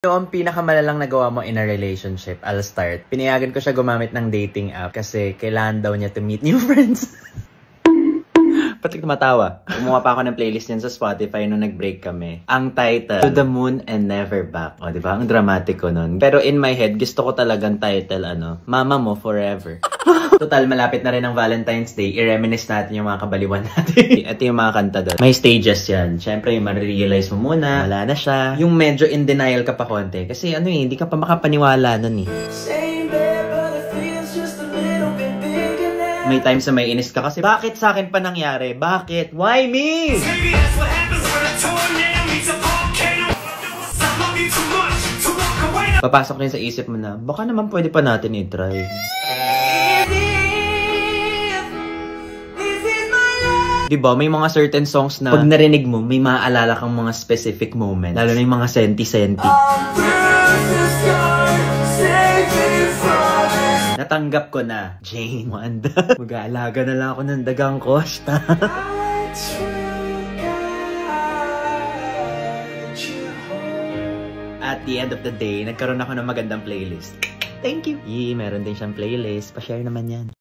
Yung pinakamalalang nagawa mo in a relationship, I'll start. Pinayagan ko siya gumamit ng dating app kasi kailangan daw niya to meet new friends. Ba't tumatawa? Kumuha pa ako ng playlist niyan sa Spotify nung nag-break kami. Ang title, To the Moon and Never Back. O, diba? Ang dramatic ko nun. Pero in my head, gusto ko talagang title, Mama Mo Forever. Total, malapit na rin ang Valentine's Day. I-reminisce natin yung mga kabaliwan natin. Ito yung mga kanta doon. May stages yan. Siyempre, yung ma-realize mo muna. Wala na siya. Yung medyo in denial ka pa konti. Kasi hindi ka pa makapaniwala nun eh. May times na may inis ka kasi, bakit sa akin pa nangyari? Bakit? Why me? Papasok rin sa isip mo na, baka naman pwede pa natin i-try. Diba, may mga certain songs na pag narinig mo, may maaalala kang mga specific moments. Lalo na yung mga senti-senti. Natanggap ko na, Jane Wanda. Mag-aalaga na lang ako ng dagang Costa. At the end of the day, nagkaroon ako ng magandang playlist. Thank you! Meron din siyang playlist. Pa-share naman yan.